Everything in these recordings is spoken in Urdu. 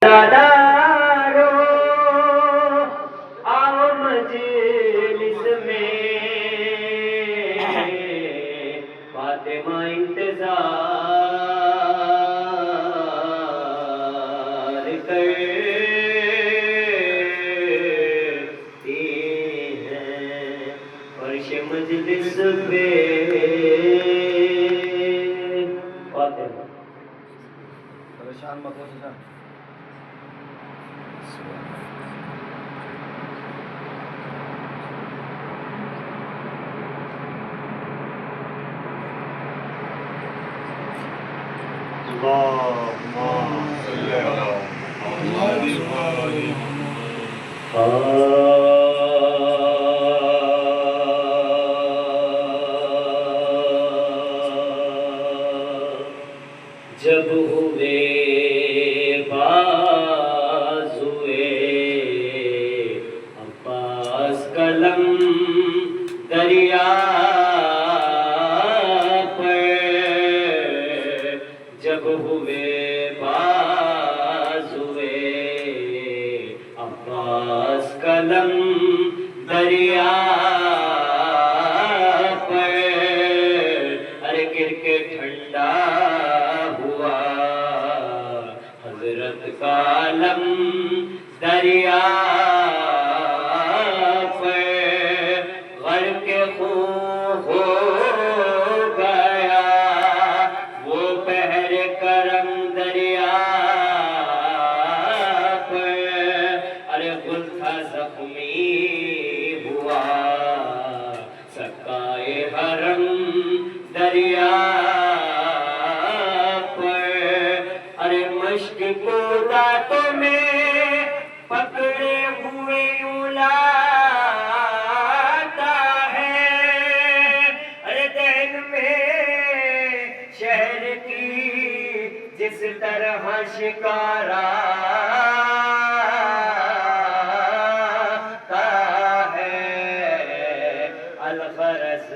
دارو آؤ مجلس میں فاطمہ انتظار کرتی ہیں فرش مجلس پہ فاطمہ پریشان مت ہو سکا جب ہوئے بازوئے عباس قلم دریا پر جب ہوئے بازوئے عباس قلم دریا پر ارے گر کے ٹھنڈا حضرت کا علم دریا پر غرق خون ہو گیا وہ بحر کرم دریا پر ارے گل تھا زخمی ہوا سقائے حرم دریا مشک کو دانتوں میں پکڑے ہوئے یوں لاتا ہے ارے دہن میں شہر کی جس طرح شکارا ہے الغرض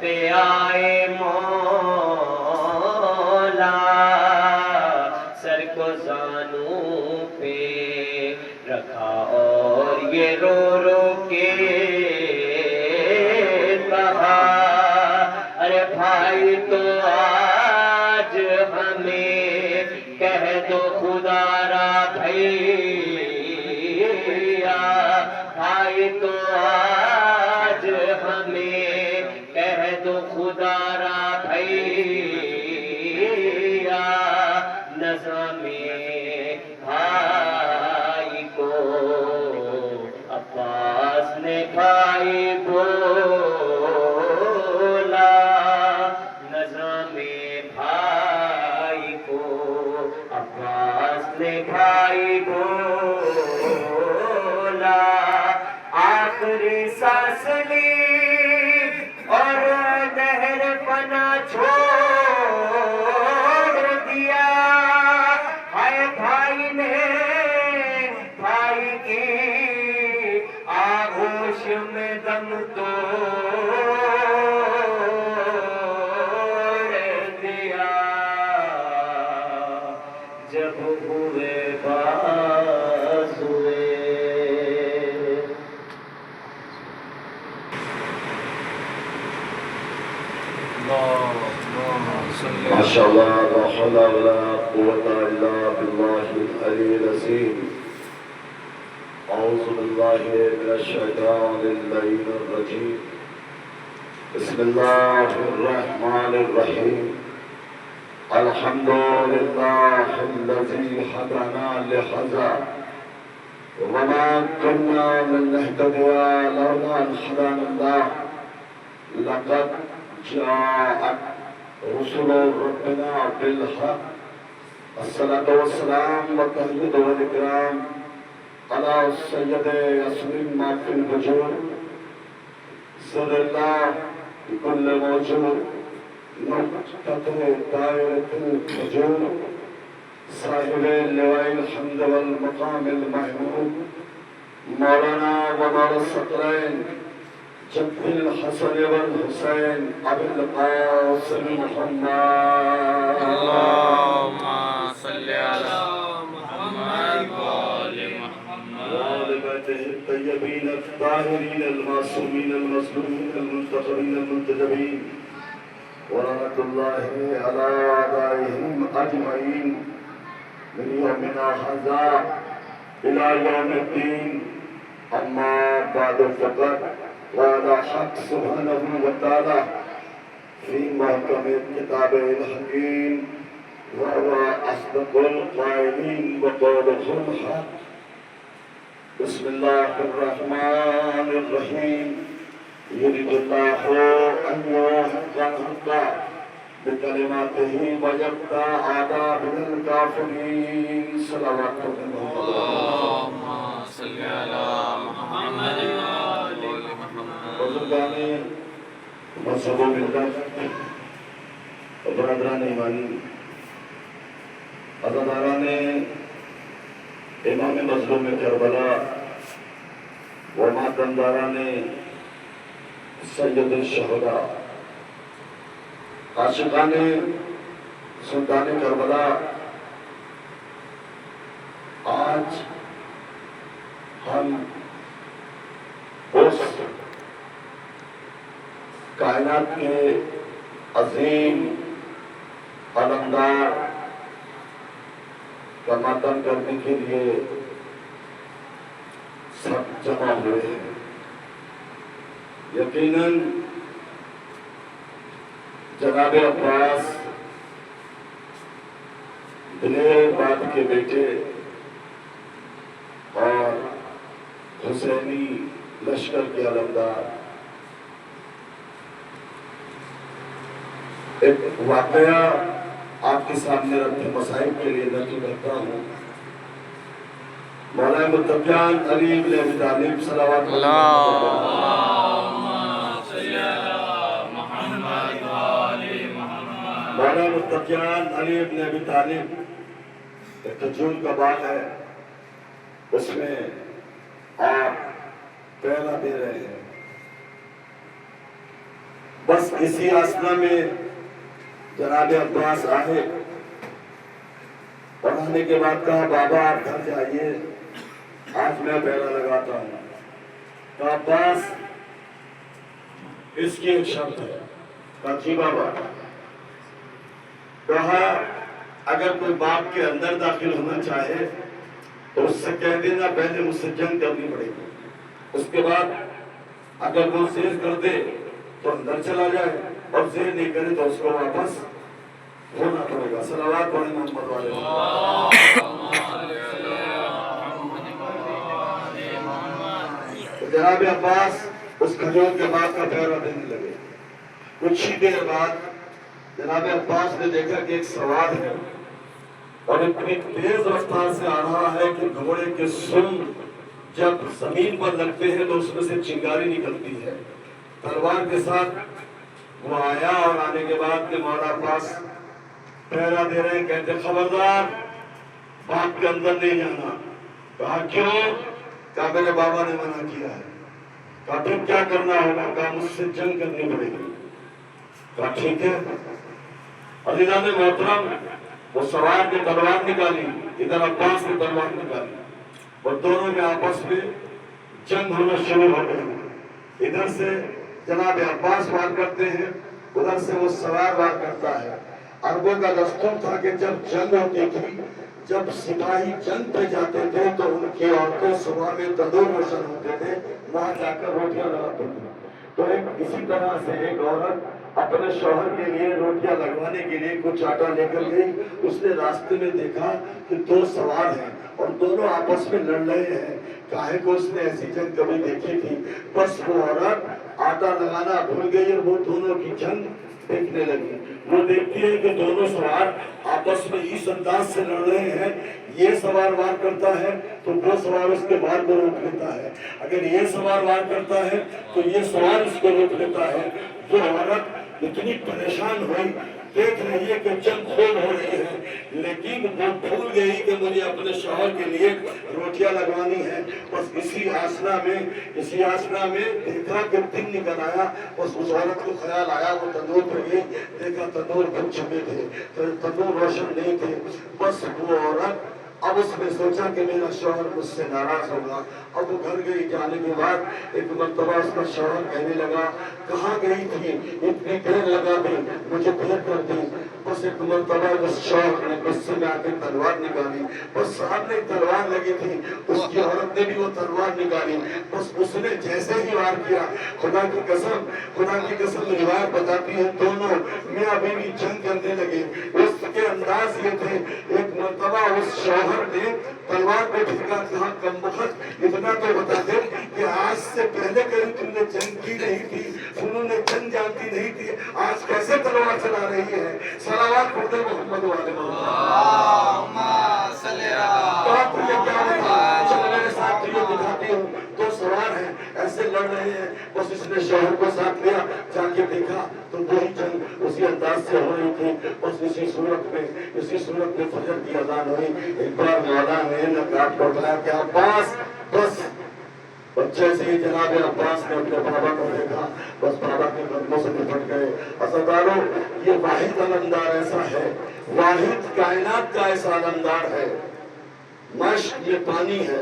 پہ آئے مولا سر کو زانوں پہ رکھا اور یہ رو رو کے کہا ارے بھائی تو آج ہمیں کہہ دو خدا را بھیا بھائی تو آج ہمیں خدا را بھیا نظام بھائی کو عباس نے بھائی بولا نظام بھائی کو عباس نے بھائی بولا آخری سانس لی اور نہر پنا چھوڑ دیا ہائے بھائی نے بھائی کی آغوش میں دم توڑ دیا جب ہوئے بازوئے ما شاء الله لا حول ولا قوة إلا بالله العلي العظيم أعوذ بالله من الشيطان اللعين الرجيم بسم الله الرحمن الرحيم الحمد لله الذي هدانا لهذا وما كنا لنهتدي لولا أن هدانا الله لقد جاءت رسل ربنا بالحق الصلاة والسلام والتحميد والإكرام على سيد ياسمين ما في الوجود صلى الله بكل موجود نقطة دائرة الوجود صاحب اللواء الحمد والمقام المحمود مولانا ومولا الثقلين جد الحسن والحسين أبي القاسم محمد الطيبين الطاهرين المعصومين المظلومين المنتخبين المنتجبين ورحمة الله على أعدائهم أجمعين من يومنا هذا إلى يوم الدين. أما بعد فقد قال حق سبحانه وتعالى في محكم كتابه الحكيم وهو أصدق القائلين وقوله الحق. بسم الله الرحمن الرحيم. يريد الله أن يحق الحق بكلماته ويقطع أعداء الكافرين. صلوات الله. اللهم صل على محمد وآل محمد. بزرگان مذہب و ملت، برادران ایمانی، عزاداران امام مظلوم کربلا و ماتمداران سید الشہداء، عاشقان سلطان کربلا، آج ہم اس کائنات کے عظیم علمدار کا ماتم کرنے کے لیے سب جمع ہوئے ہیں. یقیناً جناب عباس دلیر باد کے بیٹے اور حسینی لشکر کے علمدار. ایک واقعہ آپ کے سامنے رکھتے مصائب کے لیے نقل کرتا ہوں. مولانا متقیان علی بن ابی طالب صلوات مولانا متقیان علی بن ابی طالب ایک کھجور کا باغ ہے، اس میں آپ پہلا دے رہے ہیں. بس اسی آسنا میں جناب عباس آئے اور آنے کے بعد کہا بابا آپ گھر جائیے، آج میں پہلا لگاتا ہوں. کہا عباس اس کی ایک شرط ہے. کہا جی بابا. کہا اگر کوئی باپ کے اندر داخل ہونا چاہے تو اس سے کہہ دینا پہلے مجھ سے جنگ کرنی پڑے گی، اس کے بعد اگر وہ زیر کر دے تو اندر چلا جائے اور زیر نہیں کرے تو اس کو واپس ہونا پڑے گا. صلوات پڑھیں محمد والے. جناب عباس اس کھجور کے باغ کا پہرا دینے لگے. کچھ ہی دیر بعد جناب عباس نے دیکھا کہ ایک سوار ہے اور اتنی تیز رفتار سے آ رہا ہے کہ گھوڑے کے سن جب زمین پر لگتے ہیں تو اس میں سے چنگاری نکلتی ہے. تلوار کے ساتھ وہ آیا اور آنے کے بعد کے مولا عباس پہرا دے رہے ہیں. کہتے خبردار باغ کے اندر نہیں جانا. کہا کیوں؟ کہا میرے بابا نے منع کیا ہے. کہا پھر کیا کرنا ہوگا؟ کہا مجھ سے جنگ کرنی پڑے گی. کہا ٹھیک ہے. عزیزان محترم وہ سوار نے تلوار نکالی، ادھر عباس نے تلوار نکالی اور دونوں میں آپس میں جنگ ہونا شروع ہو گئی. ادھر سے جناب عباس وار کرتے ہیں، ادھر سے وہ سوار وار کرتا ہے. عربوں کا دستور تھا کہ جب جنگ ہوتی تھی، جب سپاہی جنگ پہ جاتے تھے تو ان کی عورتیں صبح میں تندور روشن ہوتے تھے، وہاں جا کر روٹیاں لگاتے تھے. تو اسی طرح سے ایک عورت اپنے شوہر کے لیے روٹیاں لگوانے کے لیے کچھ آٹا لے کر گئی. اس نے راستے میں دیکھا کہ دو سوار ہیں اور دونوں آپس میں لڑ رہے ہیں. کاہے کو اس نے ایسی جنگ کبھی دیکھی تھی. بس وہ عورت آٹا لگانا بھول گئی اور وہ دونوں کی جنگ دیکھنے لگی. وہ دیکھتی ہے کہ دونوں سوار آپس میں اس انداز سے لڑ رہے ہیں. یہ سوار وار کرتا ہے تو وہ سوار اس کے وار کو روک لیتا ہے. اگر یہ سوار وار کرتا ہے تو یہ سوار اس کو روک لیتا ہے. وہ عورت اتنی پریشان ہوئی، دیکھ رہی ہے کہ جنگ خوب ہو رہی ہے، لیکن وہ بھول گئی کہ مجھے اپنے شوہر کے لیے روٹیاں لگوانی ہے. بس اسی آسنا میں دیکھا کہ دن نکل آیا. بس اس عورت کو خیال آیا، وہ تندور پہ گئی، دیکھا تندور بھول چکے تھے، تندور روشن نہیں تھے. بس وہ عورت اب اس نے سوچا کہ میرا شوہر مجھ سے ناراض ہوگا. اب وہ گھر گئی. جانے کے بعد ایک مرتبہ اس کا شوہر کہنے لگا کہاں گئی تھی اتنی دیر لگا دی مجھے دیر کر دی. بس ایک مرتبہ اس شوہر نے غصے میں آ کے تلوار نکالی. بس سامنے تلوار لگی تھی, اس کی عورت نے بھی وہ تلوار نکالی. بس اس نے جیسے ہی وار کیا, خدا کی قسم روایت بتاتی ہے دونوں میاں بیوی جنگ کرنے لگے. اس کے انداز یہ تھے. ایک مرتبہ اس شوہر نے تلوار پہ پھینکا, کہا کم بخت اتنا تو بتا دے کہ آج سے پہلے کبھی تم نے جنگ کی نہیں تھی, انہوں نے جنگ جانتی نہیں تھی, آج کیسے تلوار چلا رہی ہے. صلوات پڑھتے محمد والے اللہم صلی بات یہ کیا ہوتا. چلو میرے ساتھ یہ دکھاتی ہوں. دو سوار ہیں ایسے لڑ رہے ہیں. بس اس نے شوہر کو ساتھ لیا, جا کے دیکھا تو وہی جنگ اسی انداز سے ہو رہی تھی. بس اسی صورت میں فجر کی اذان ہوئی. ایک بار مولا نے نقاب پڑھ رہا کہ عباس, بس بچے سے ہی جناب عباس نے اپنے بابا کو دیکھا, بس بابا کے قدموں سے نپٹ گئے. عزیزانو, یہ واحد علمدار ایسا ہے, واحد کائنات کا ایسا علمدار ہے. مشق میں پانی ہے,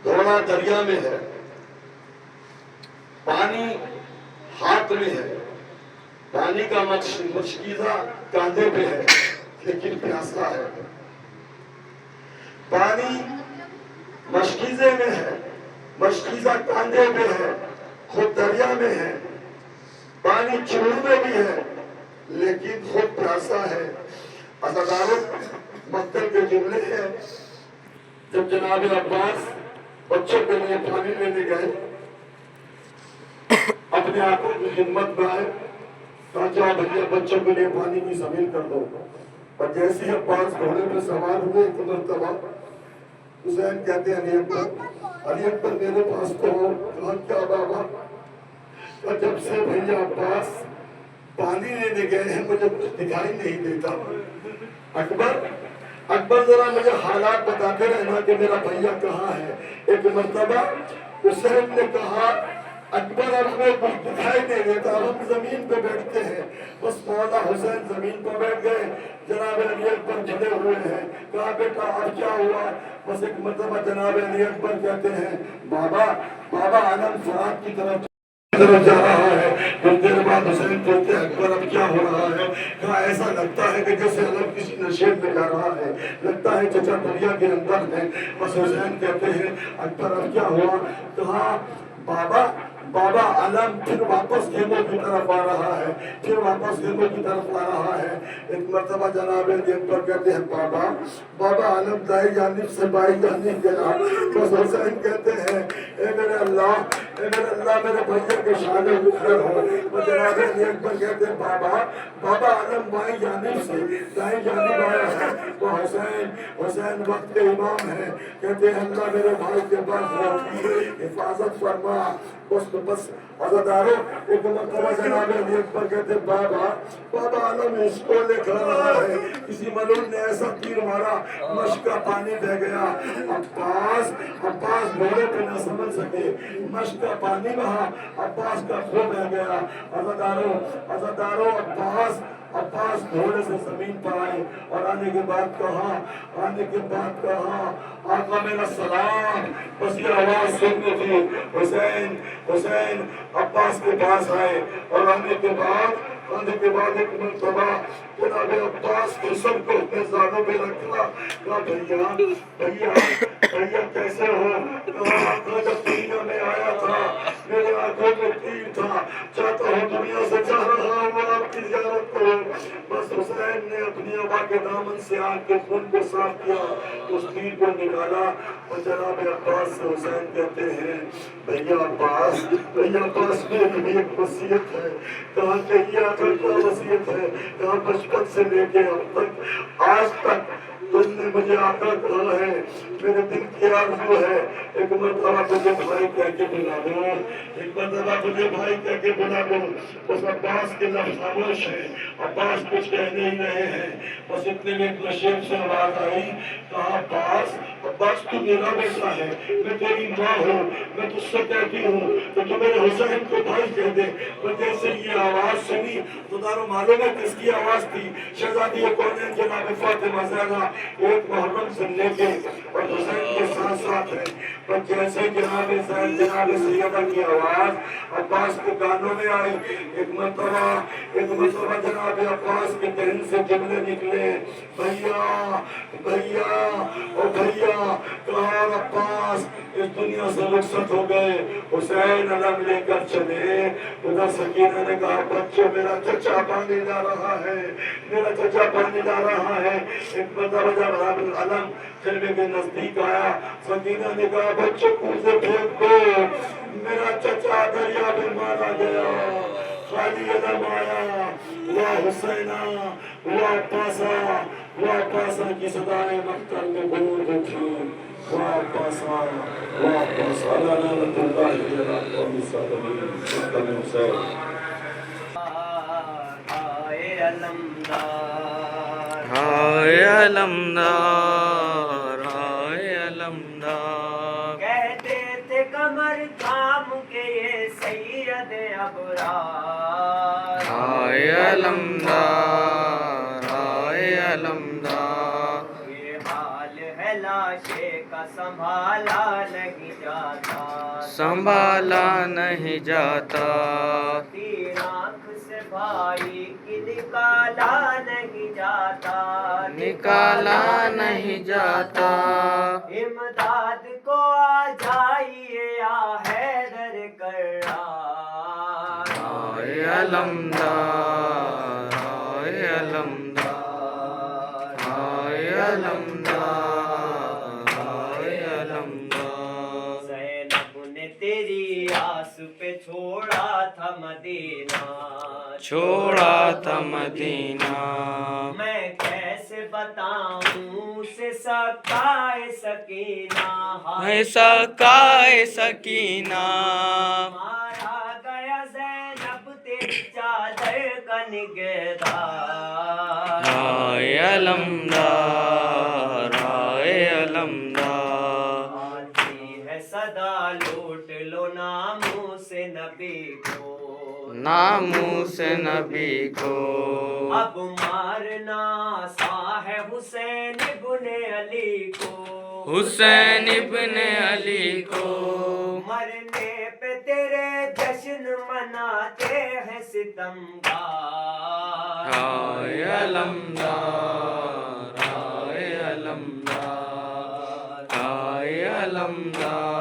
گھوڑا دریا میں ہے, پانی ہاتھ میں ہے, پانی کا مشکیزہ کاندھے پہ ہے لیکن پیاسا ہے. پانی مشکیزے میں ہے, مشکیزہ کاندھے پہ ہے, خود دریا میں ہے. پانی چڑو میں بھی ہے لیکن خود پیاسا ہے. عزیزانو, مقتل کے جملے ہیں. جب جناب عباس بچوں کے لیے پانی لینے گئے, اپنے آنکھوں کی خدمت میں آئے, کہا جاؤ بھیا بچوں کے لیے پانی کی زمین کر دو. اور جیسے ہی عباس گھوڑے پہ سوار ہوئے ایک مرتبہ حسین کہتے ہیں علی اکبر میرے پاس تو ہو. کہا کیا بابا؟ اور جب سے بھیا عباس پانی لینے گئے ہیں مجھے کچھ دکھائی نہیں دیتا. اکبر ذرا مجھے حالات بتاتے رہنا کہ میرا بھیا کہاں ہے. ایک مرتبہ حسین نے کہا اکبر اب ہمیں کچھ دکھائی نہیں دیتا, ہم زمین پہ بیٹھتے ہیں. بس مولا حسین زمین پہ بیٹھ گئے. جناب علی اکبر کھڑے ہوئے ہیں. کہا بیٹا اب کیا ہوا؟ بس ایک مرتبہ جناب علی اکبر کہتے ہیں بابا علم فرات کی طرف جا رہا ہے. کچھ دیر بعد حسین پوچھتے ہیں اکبر اب کیا ہو رہا ہے؟ کہا ایسا لگتا ہے کہ جیسے علم کسی نشیب میں جا رہا ہے, لگتا ہے چچا دریا کے اندر ہے. بس حسین کہتے ہیں اکبر اب کیا ہوا؟ کہا بابا علم پھر واپس خیموں کی طرف آ رہا ہے, پھر واپس خیموں کی طرف آ رہا ہے. ایک مرتبہ جناب علی اکبر کہتے ہیں بابا علم دائیں جانب سے بائیں جانب گیا. بس حسین کہتے ہیں اے میرے اللہ میرے بھیا کے شان خیر ہو. جناب علی اکبر کہتے ہیں بابا علم بائیں جانب سے دائیں جانب آیا ہے. تو حسین وقت کے امام ہے, کہتے ہیں اللہ میرے بھائی کے پاس حفاظت فرما. بس عزادارو, ایک مرتبہ جناب علی اکبر کہتے بابا علم اس کو لے کھا رہا ہے. کسی ملون نے ایسا تیر مارا مشق کا پانی بہ گیا. عباس گھوڑے پہ نہ سمجھ سکے, مشق کا پانی بہا, عباس کا خون بہ گیا. عزادارو عباس گھوڑے سے زمین پر آئے اور آنے کے بعد کہا آقا میرا سلام. بس یہ آواز سننی تھی. حسین عباس کے پاس آئے اور آنے کے بعد ایک مرتبہ جناب عباس کے سر کو اپنے زانوں پہ رکھا. کہا بھیا کیسے ہو؟ کہا جب دنیا میں آیا تھا میرے آنکھوں میں تیر تھا, چاہتا ہوں دنیا سے چاہ رہا ہوں آپ کی زیارت کرو. بس حسین نے اپنی ابا کے دامن سے آنکھ کے خون کو صاف کیا, اس تیر کو نکالا اور جناب عباس سے حسین کہتے ہیں بھیا عباس میری بھی ایک وصیت ہے. کہا کہیے آخر کیا وصیت ہے؟ کہا بچپن سے لے کے اب تک آج تک تم نے مجھے آقا کہا ہے, میرے دل کی آرزو ہے ایک مرتبہ تجھے بھائی کہہ کے بلا دو. اس عباس کے لفظ خاموش ہے, عباس کچھ کہنے ہی رہے ہیں. بس اتنے میں ایک نشیب سے آواز آئی. کہا عباس تو میرا بیٹا ہے، میں تیری ماں ہوں، میں تجھ سے کہتی ہوں تو تو میرے حسین کو بھائی کہہ دے۔ پر جیسے یہ آواز سنی تو دارو معلوم ہے کس کی آواز تھی؟ شہزادی کونین جناب فاطمہ زہرا ایک محرم سے لے کے اور حسین کے ساتھ ساتھ ہے۔ پر جیسے جناب زین جناب سیدہ کی آواز عباس کے کانوں میں آئی، ایک مرتبہ جناب عباس کے دہن سے جملے نکلے، بھیا بھیا او بھیا کہاں عباس اس دنیا سے رخصت ہو گئے۔ حسین علم لے کر چلے، ادھر سکینہ نے کہا بچوں میرا چچا پانی لا رہا ہے، میرا چچا پانی لا رہا ہے۔ ایک مرتبہ جب علم خیمے کے نزدیک آیا، سکینہ نے کہا بچوں کوزے پھینک دو، میرا چچا دریا میں مارا گیا۔ خالی علم آیا، وا حسینہ وا عباسہ، وا عباسہ کی صدائے مقتل میں گونج اٹھی، وا عباسہ وا عباسہ، لا نعمت اللہ علیہ قوم الظالمین، مقتل حسین۔ ہائے علمدار، ہائے علمدار، ہائے علمدار، کہتے تھے کمر تھام کے یہ سید ابرار، ہائے علمدار، ہائے علمدار، یہ حال ہے لاشے کا سنبھالا نہیں جاتا، سنبھالا نہیں جاتا، تیر آنکھ سے بھائی کی نکالا نہیں جاتا، نکالا نہیں جاتا، امداد کو آ جائیے یا حیدر کرار، ہائے علمدار، ہائے علمدار، ہائے علمدار، ہائے علمدار، زینب نے تیری آس پہ چھوڑا تھا مدینہ، چھوڑا تھا مدینہ، میں کیسے بتاؤں اسے سکائے سکینہ، ہے سکائے سکینہ، مارا گیا زینب تیری چادر کا نگہدار، ہائے علمدار، ہائے علمدار، آتی ہے صدا لوٹ لو ناموں سے نبی کو، ناموس نبی کو، اب مارنا آساں ہے حسین ابن علی کو، حسین ابن علی کو، مرنے پہ تیرے جشن مناتے ہیں ستمگار، ہائے علمدار، ہائے علمدار، ہائے علمدار،